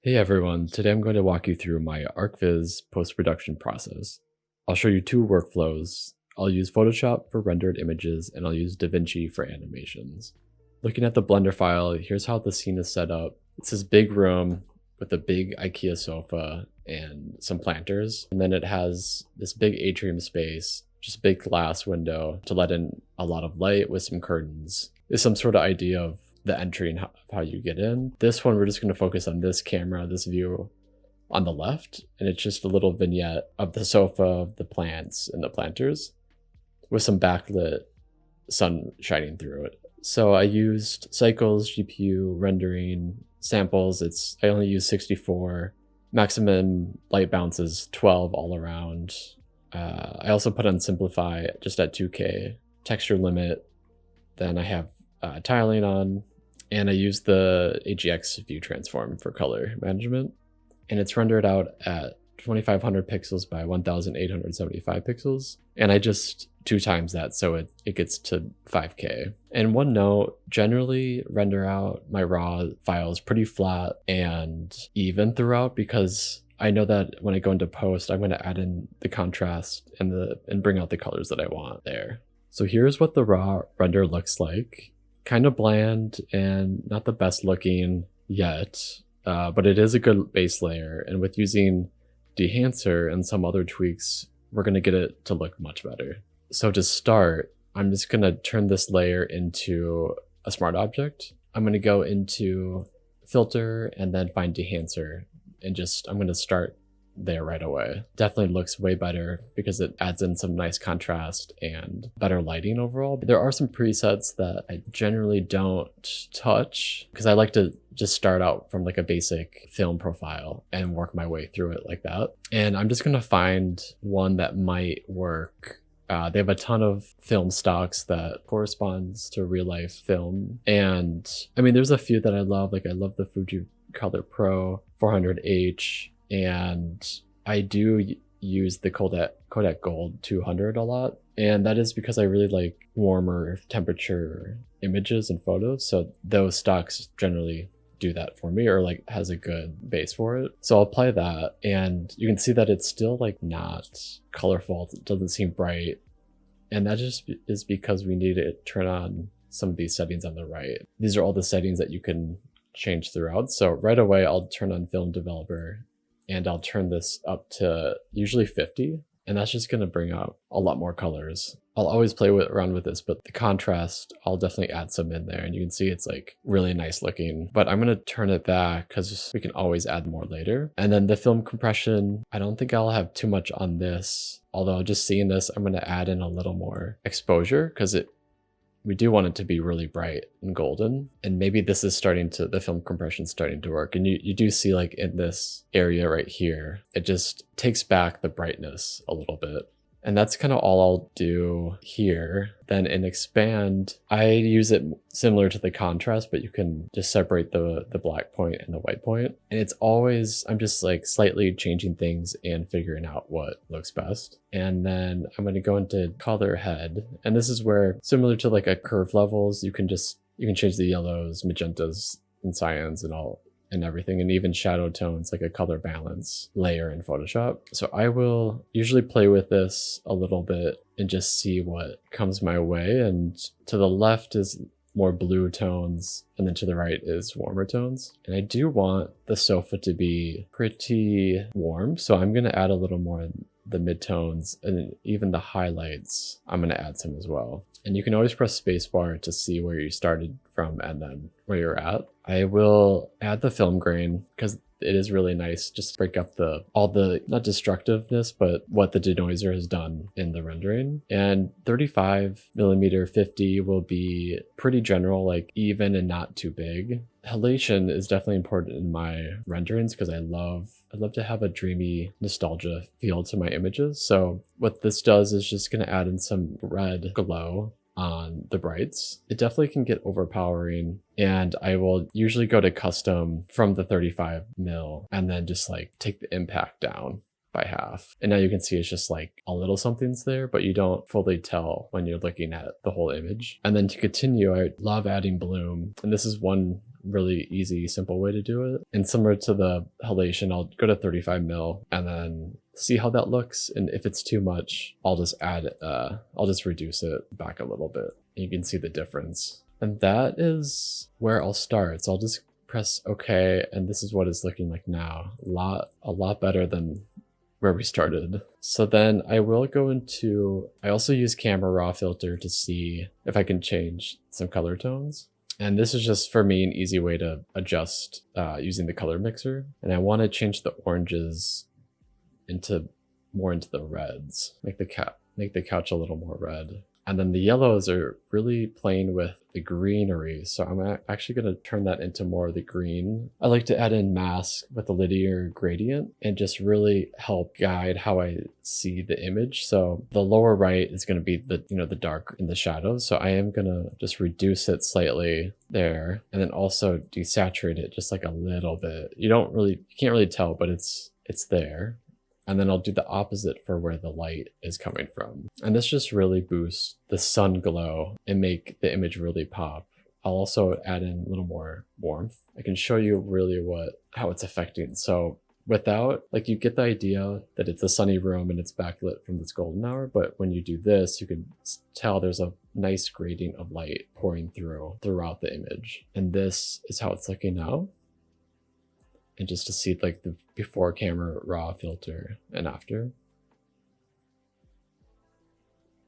Hey everyone, today I'm going to walk you through my Archviz post-production process. I'll show you two workflows. I'll use Photoshop for rendered images and I'll use Davinci for animations. Looking at the Blender file, here's how the scene is set up. It's this big room with a big IKEA sofa and some planters. And then it has this big atrium space, just a big glass window to let in a lot of light with some curtains. There's some sort of idea of the entry and how you get in. This one, we're just going to focus on this camera, this view on the left, and it's just a little vignette of the sofa, the plants, and the planters with some backlit sun shining through it. So I used cycles, GPU, rendering, samples. I only used 64, maximum light bounces 12 all around. I also put on simplify just at 2K, texture limit. Then I have tiling on, and I use the AGX view transform for color management. And it's rendered out at 2500 pixels by 1875 pixels. And I just 2 times that, so it gets to 5K. And one note, generally render out my raw files pretty flat and even throughout, because I know that when I go into post, I'm going to add in the contrast and bring out the colors that I want there. So here's what the raw render looks like. Kind of bland and not the best looking yet, but it is a good base layer. And with using Dehancer and some other tweaks, we're going to get it to look much better. So to start, I'm just going to turn this layer into a smart object. I'm going to go into filter and then find Dehancer, and I'm going to start there right away. Definitely looks way better because it adds in some nice contrast and better lighting overall. There are some presets that I generally don't touch because I like to just start out from like a basic film profile and work my way through it like that. And I'm just going to find one that might work. They have a ton of film stocks that corresponds to real life film. And I mean, there's a few that I love. Like I love the Fuji Color Pro 400H. And I do use the Kodak Gold 200 a lot. And that is because I really like warmer temperature images and photos. So those stocks generally do that for me, or like has a good base for it. So I'll apply that, and you can see that it's still like not colorful. It doesn't seem bright. And that just is because we need to turn on some of these settings on the right. These are all the settings that you can change throughout. So right away, I'll turn on Film Developer, and I'll turn this up to usually 50, and that's just going to bring out a lot more colors. I'll always play around with this, but the contrast, I'll definitely add some in there, and you can see it's like really nice looking. But I'm going to turn it back because we can always add more later. And then the film compression, I don't think I'll have too much on this, although just seeing this, I'm going to add in a little more exposure because we do want it to be really bright and golden. And maybe this is the film compression starting to work. And you do see like in this area right here, it just takes back the brightness a little bit. And that's kind of all I'll do here. Then in expand, I use it similar to the contrast, but you can just separate the black point and the white point. And it's always, I'm just like slightly changing things and figuring out what looks best. And then I'm going to go into color head. And this is where, similar to like a curve levels, you can change the yellows, magentas, and cyans and everything, and even shadow tones, like a color balance layer in Photoshop. So I will usually play with this a little bit and just see what comes my way. And to the left is more blue tones, and then to the right is warmer tones. And I do want the sofa to be pretty warm, so I'm going to add a little more in the midtones, and even the highlights, I'm going to add some as well. And you can always press spacebar to see where you started from and then where you're at. I will add the film grain because it is really nice. Just break up all the, not destructiveness, but what the denoiser has done in the rendering. And 35mm 50 will be pretty general, like even and not too big. Halation is definitely important in my renderings because I love to have a dreamy nostalgia feel to my images. So what this does is just going to add in some red glow on the brights. It definitely can get overpowering, and I will usually go to custom from the 35mm and then just like take the impact down by half. And now you can see it's just like a little something's there, but you don't fully tell when you're looking at the whole image. And then to continue, I love adding bloom. And this is one really easy, simple way to do it. And similar to the halation, I'll go to 35 mil and then see how that looks. And if it's too much, I'll just I'll just reduce it back a little bit. You can see the difference. And that is where I'll start. So I'll just press OK, and this is what it's looking like now. A lot better than where we started. So then I will go into, I also use camera raw filter to see if I can change some color tones. And this is just for me an easy way to adjust using the color mixer. And I want to change the oranges more into the reds, make the couch a little more red. And then the yellows are really playing with the greenery. So I'm actually going to turn that into more of the green. I like to add in mask with a linear gradient and just really help guide how I see the image. So the lower right is going to be the dark in the shadows. So I am going to just reduce it slightly there, and then also desaturate it just like a little bit. You can't really tell, but it's there. And then I'll do the opposite for where the light is coming from. And this just really boosts the sun glow and make the image really pop. I'll also add in a little more warmth. I can show you really how it's affecting. So without, like, you get the idea that it's a sunny room and it's backlit from this golden hour, but when you do this, you can tell there's a nice gradient of light pouring throughout the image. And this is how it's looking now. And just to see like the before camera raw filter and after.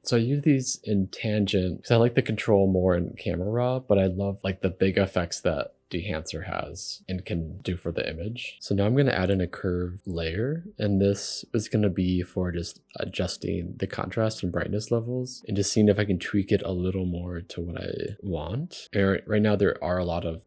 So I use these in tangent because I like the control more in camera raw, but I love like the big effects that Dehancer has and can do for the image. So now I'm going to add in a curved layer, and this is going to be for just adjusting the contrast and brightness levels and just seeing if I can tweak it a little more to what I want. And right now there are a lot of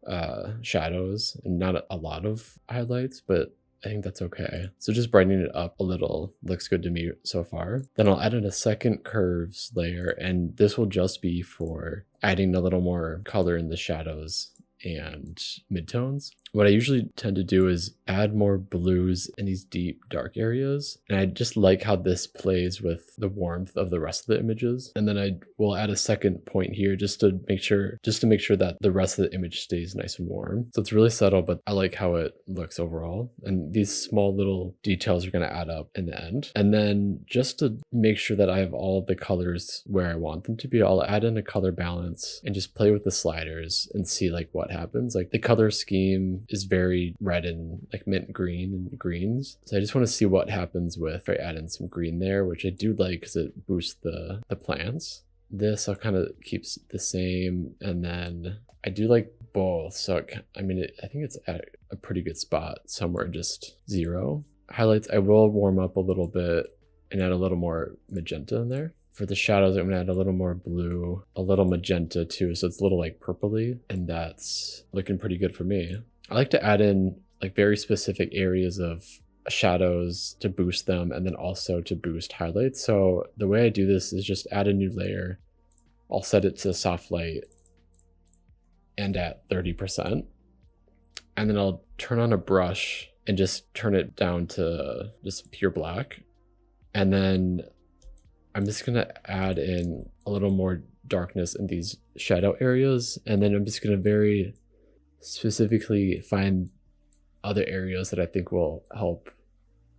shadows and not a lot of highlights, but I think that's okay. So just brightening it up a little looks good to me so far. Then I'll add in a second curves layer, and this will just be for adding a little more color in the shadows and midtones. What I usually tend to do is add more blues in these deep dark areas, and I just like how this plays with the warmth of the rest of the images. And then I will add a second point here just to make sure that the rest of the image stays nice and warm. So it's really subtle, but I like how it looks overall, and these small little details are going to add up in the end. And then just to make sure that I have all of the colors where I want them to be, I'll add in a color balance and just play with the sliders and see like what happens. Like the color scheme is very red and like mint green and greens. So I just want to see what happens if I add in some green there, which I do like because it boosts the plants. This I'll kind of keep the same, and then I do like both. So I think it's at a pretty good spot, somewhere just 0. Highlights, I will warm up a little bit and add a little more magenta in there. For the shadows, I'm gonna add a little more blue, a little magenta too, so it's a little like purpley, and that's looking pretty good for me. I like to add in like very specific areas of shadows to boost them, and then also to boost highlights. So the way I do this is just add a new layer. I'll set it to soft light and at 30%. And then I'll turn on a brush and just turn it down to just pure black. And then I'm just gonna add in a little more darkness in these shadow areas. And then I'm just gonna very specifically find other areas that I think will help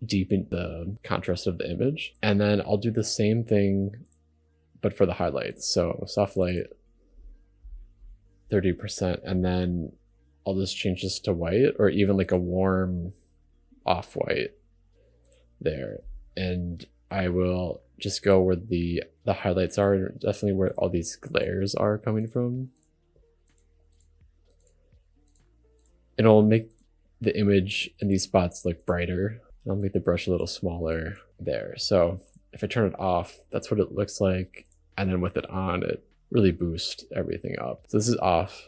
deepen the contrast of the image. And then I'll do the same thing, but for the highlights. So soft light, 30%, and then I'll just change this to white, or even like a warm off-white there. And I will just go where the highlights are, definitely where all these glares are coming from. It'll make the image in these spots look brighter. I'll make the brush a little smaller there. So if I turn it off, that's what it looks like. And then with it on, it really boosts everything up. So this is off,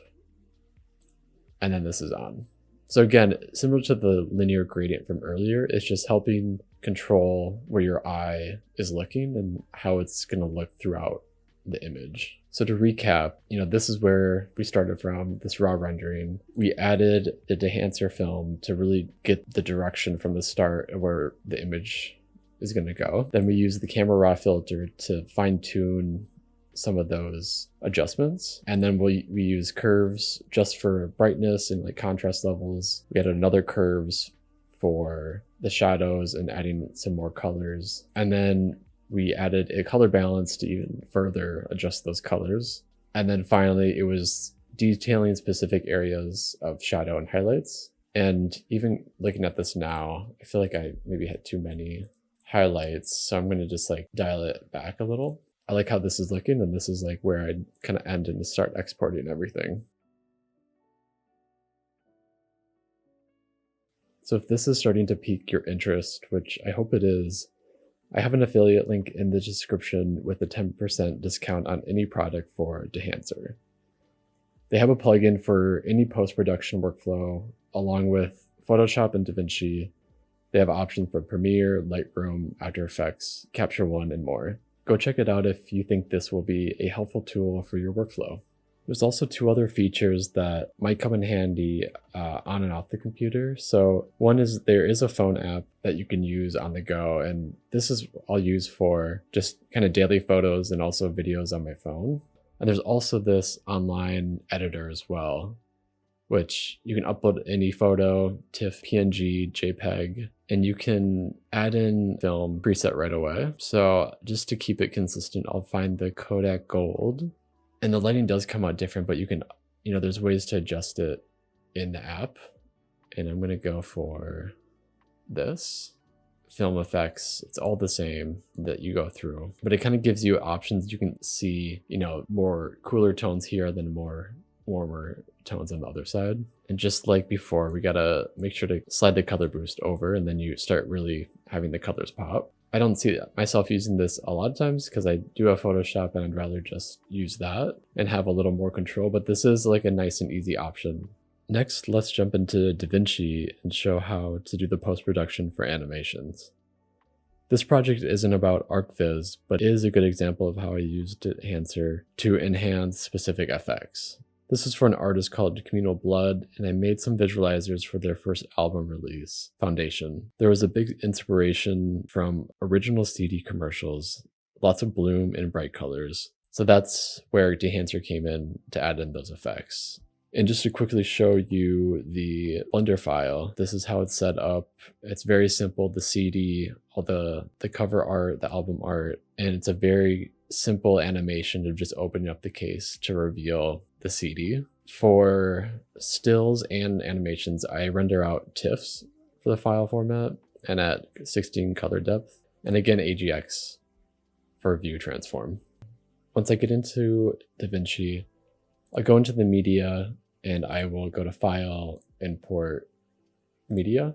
and then this is on. So again, similar to the linear gradient from earlier, it's just helping control where your eye is looking and how it's gonna look throughout the image. So to recap, this is where we started from, this raw rendering. We added the Dehancer film to really get the direction from the start of where the image is going to go. Then we used the camera raw filter to fine tune some of those adjustments. And then we use curves just for brightness and like contrast levels. We added another curves for the shadows and adding some more colors. And then we added a color balance to even further adjust those colors. And then finally, it was detailing specific areas of shadow and highlights. And even looking at this now, I feel like I maybe had too many highlights. So I'm going to just like dial it back a little. I like how this is looking, and this is like where I'd kind of end and start exporting everything. So if this is starting to pique your interest, which I hope it is, I have an affiliate link in the description with a 10% discount on any product for Dehancer. They have a plugin for any post-production workflow, along with Photoshop and Davinci. They have options for Premiere, Lightroom, After Effects, Capture One, and more. Go check it out if you think this will be a helpful tool for your workflow. There's also two other features that might come in handy on and off the computer. So one is there is a phone app that you can use on the go, and this is I'll use for just kind of daily photos and also videos on my phone. And there's also this online editor as well, which you can upload any photo, TIFF, PNG, JPEG, and you can add in film preset right away. So just to keep it consistent, I'll find the Kodak Gold. And the lighting does come out different, but you can, there's ways to adjust it in the app. And I'm gonna go for this. Film effects, it's all the same that you go through, but it kind of gives you options. You can see, more cooler tones here than more warmer tones on the other side. And just like before, we gotta make sure to slide the color boost over, and then you start really having the colors pop. I don't see myself using this a lot of times because I do have Photoshop and I'd rather just use that and have a little more control, but this is like a nice and easy option. Next, let's jump into Davinci and show how to do the post-production for animations. This project isn't about Archviz, but is a good example of how I used Dehancer to enhance specific effects. This is for an artist called Communal Blood, and I made some visualizers for their first album release, Foundation. There was a big inspiration from original CD commercials, lots of bloom and bright colors. So that's where Dehancer came in to add in those effects. And just to quickly show you the Blender file, this is how it's set up. It's very simple, the CD, all the cover art, the album art, and it's a very simple animation of just opening up the case to reveal the CD. For stills and animations, I render out TIFFs for the file format and at 16 color depth, and again AGX for view transform. Once I get into Davinci, I'll go into the media and I will go to File, Import, Media.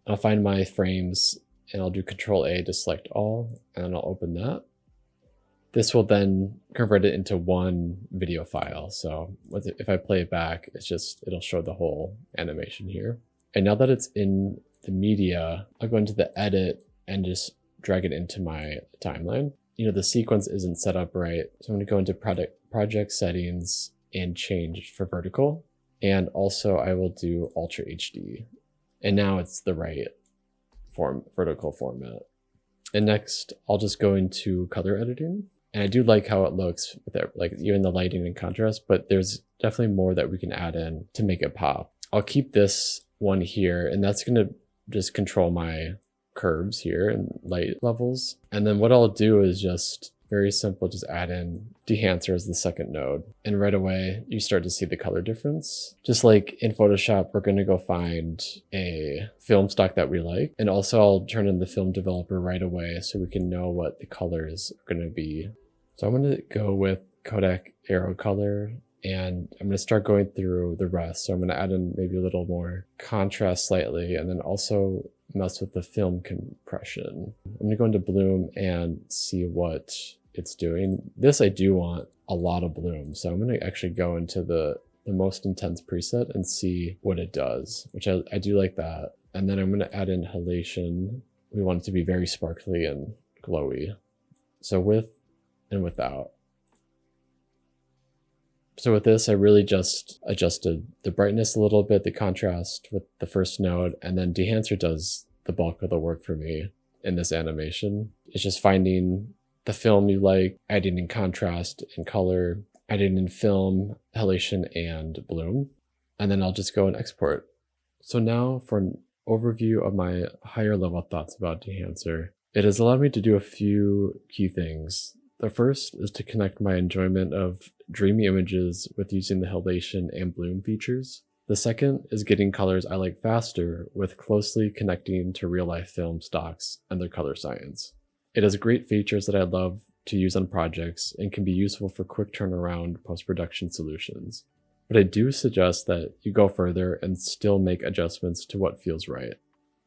I'll find my frames and I'll do Control A to select all, and then I'll open that. This will then convert it into one video file. So if I play it back, it'll show the whole animation here. And now that it's in the media, I'll go into the edit and just drag it into my timeline. The sequence isn't set up right. So I'm gonna go into project settings and change for vertical. And also I will do Ultra HD. And now it's the right vertical format. And next I'll just go into color editing. And I do like how it looks with it, like even the lighting and contrast, but there's definitely more that we can add in to make it pop. I'll keep this one here, and that's gonna just control my curves here and light levels. And then what I'll do is just very simple, just add in Dehancer as the second node. And right away, you start to see the color difference. Just like in Photoshop, we're gonna go find a film stock that we like. And also I'll turn in the film developer right away so we can know what the colors are gonna be. So I'm gonna go with Kodak Aero Color, and I'm gonna start going through the rest. So I'm gonna add in maybe a little more contrast slightly, and then also mess with the film compression. I'm gonna go into bloom and see what it's doing. This I do want a lot of bloom, so I'm gonna actually go into the most intense preset and see what it does, which I do like that. And then I'm gonna add in halation. We want it to be very sparkly and glowy. So with and without. So with this, I really just adjusted the brightness a little bit, the contrast with the first node, and then Dehancer does the bulk of the work for me in this animation. It's just finding the film you like, adding in contrast and color, adding in film, halation, and bloom, and then I'll just go and export. So now for an overview of my higher level thoughts about Dehancer. It has allowed me to do a few key things. The first is to connect my enjoyment of dreamy images with using the halation and bloom features. The second is getting colors I like faster with closely connecting to real-life film stocks and their color science. It has great features that I love to use on projects and can be useful for quick turnaround post-production solutions. But I do suggest that you go further and still make adjustments to what feels right.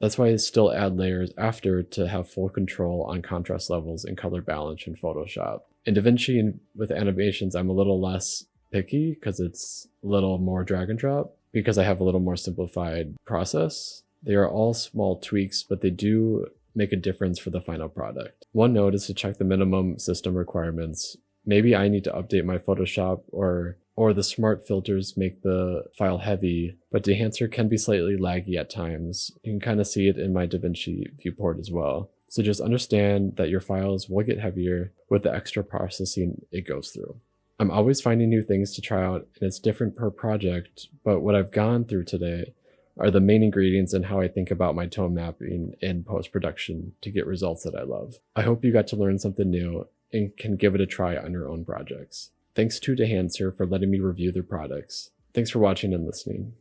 That's why I still add layers after to have full control on contrast levels and color balance in Photoshop. In Davinci and with animations, I'm a little less picky because it's a little more drag and drop because I have a little more simplified process. They are all small tweaks, but they do make a difference for the final product. One note is to check the minimum system requirements. Maybe I need to update my Photoshop or the smart filters make the file heavy, but Dehancer can be slightly laggy at times. You can kind of see it in my Davinci viewport as well. So just understand that your files will get heavier with the extra processing it goes through. I'm always finding new things to try out and it's different per project, but what I've gone through today are the main ingredients in how I think about my tone mapping in post-production to get results that I love. I hope you got to learn something new and can give it a try on your own projects. Thanks to Dehancer for letting me review their products. Thanks for watching and listening.